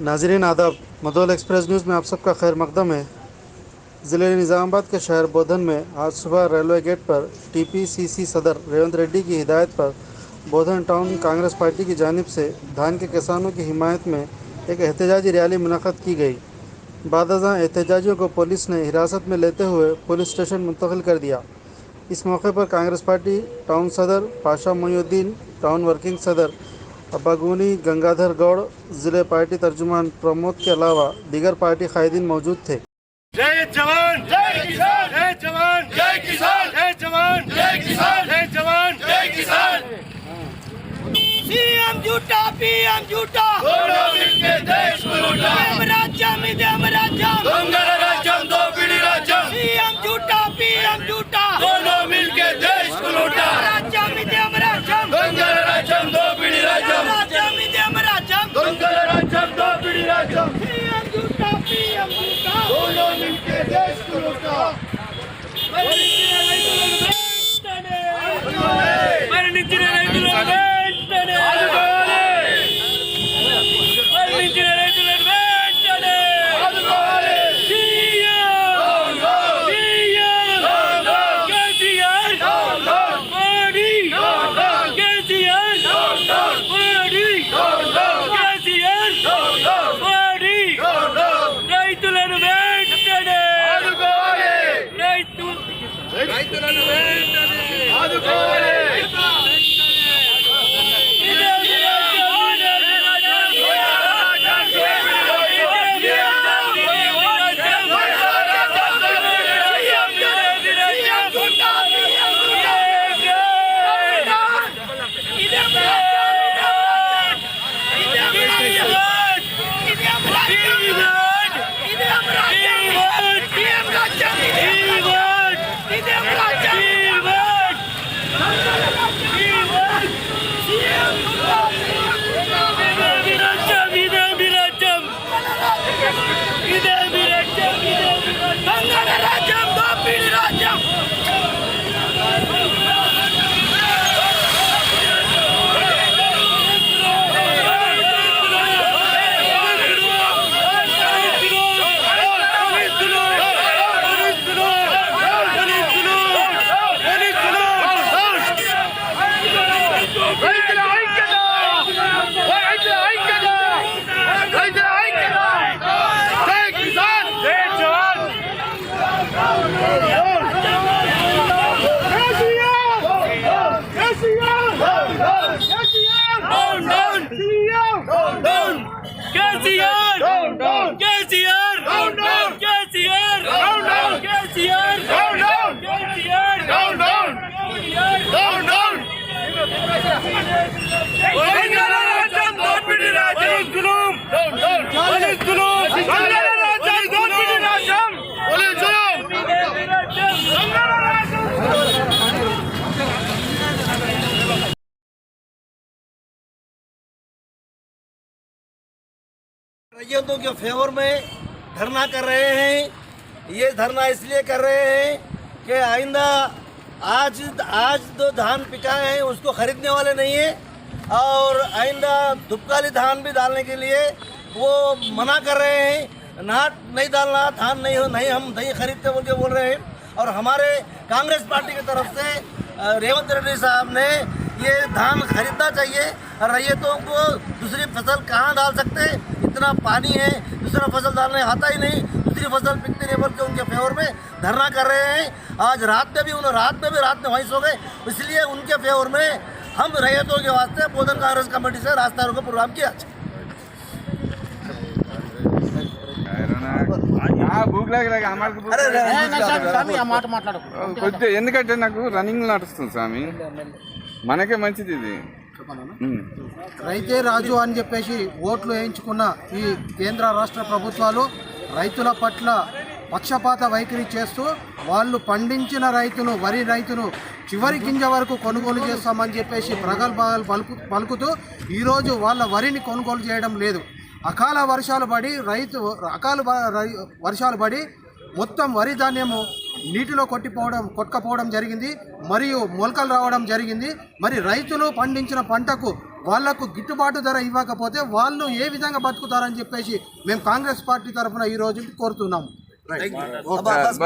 नाजरीन आदाब, मदोल express news में आप सबका खैर मकदम है। ज़िले निज़ामाबाद के शहर बोधन में आज सुबह रेलवे गेट पर टीपीसीसी सदर रेवंत रेड्डी की हिदायत पर बोधन टाउन कांग्रेस पार्टी की जानिब से धान के किसानों की हिमायत में एक एहतजाजी रैली मुनक़्क़द की गई। बादअज़ां एहतजाजियों को पुलिस ने हिरासत में लेते हुए पुलिस स्टेशन मुंतकिल कर दिया। इस मौके पर कांग्रेस पार्टी टाउन सदर पाशा मोइनुद्दीन, टाउन वर्किंग सदर अब्बागुनी गंगाधर गौड़, ज़िले पार्टी तर्जुमान प्रमोद के अलावा दीगर पार्टी कायदीन मौजूद थे। जय जवान जय किसान, जय जवान जय किसान, जय जवान जय किसान, जय जवान जय किसान। सीएम झूठा पीएम झूठा, दोनों मिलके देश को लूटा। राज्यम इदेम राज्यम, दंगल राज्यम दोपिडी राज्यम। सीएम झूठा पीएम झूठा, दोनों मिलके देश को लूटा। राज्यम इदेम राज्यम, दंगल राज्यम दोपिडी राज्यम। राज्यम इदेम राज्यम, दंगल राज्यम दोपिडी राज्यम। सीएम झूठा पीएम झूठा, दोनों मिलके देश को लूटा। మరణించిన రైతులను వెంటనే, మరణించిన రైతులను వెంటనే, కేసీఆర్ మోడీ, కేసీఆర్ మోడీ, కేసీఆర్ మోడీ, రైతులను వెంటనే, రైతులను వెంటనే ఆదుకోవాలి। रैयतों के फेवर में धरना कर रहे हैं। ये धरना इसलिए कर रहे हैं कि आइंदा आज जो धान पिकाए हैं उसको खरीदने वाले नहीं है और आइंदा धुपकाली धान भी डालने के लिए वो मना कर रहे हैं। नाट नहीं डालना, धान नहीं हम नहीं खरीदते बोल के बोल रहे हैं। और हमारे कांग्रेस पार्टी की तरफ से रेवंत रेड्डी साहब ने ये धान खरीदना चाहिए। रैयतों को दूसरी फसल कहाँ डाल सकते हैं, इतना पानी है, दूसरा फसल डालने आता ही नहीं, दूसरी फसल पिकती नहीं बोल के उनके फेवर में धरना कर रहे हैं। आज रात में वहीं सो गए, इसलिए उनके फेवर में हम रैयतों के वास्ते बोधन कांग्रेस कमेटी से रास्ता रोको प्रोग्राम किया। భూక్ లాగా కొద్దిగా ఎందుకంటే నాకు రన్నింగ్ నడుస్తుంది స్వామి, మనకే మంచిది ఇది। రైతే రాజు అని చెప్పేసి ఓట్లు వేయించుకున్న ఈ కేంద్ర రాష్ట్ర ప్రభుత్వాలు రైతుల పట్ల పక్షపాత వైఖరి చేస్తూ వాళ్ళు పండించిన రైతును, వరి రైతును చివరి గింజ వరకు కొనుగోలు చేస్తామని చెప్పేసి ప్రగల్భాలు పలుకుతూ ఈరోజు వాళ్ళ వరిని కొనుగోలు చేయడం లేదు। అకాల వర్షాలు పడి మొత్తం వరి ధాన్యము నీటిలో కొట్టుకపోవడం జరిగింది, మరియు మొలకలు రావడం జరిగింది। మరి రైతులు పండించిన పంటకు వాళ్లకు గిట్టుబాటు ధర ఇవ్వకపోతే వాళ్ళు ఏ విధంగా బతుకుతారని చెప్పేసి మేము కాంగ్రెస్ పార్టీ తరఫున ఈ రోజు కోరుతున్నాము. బస్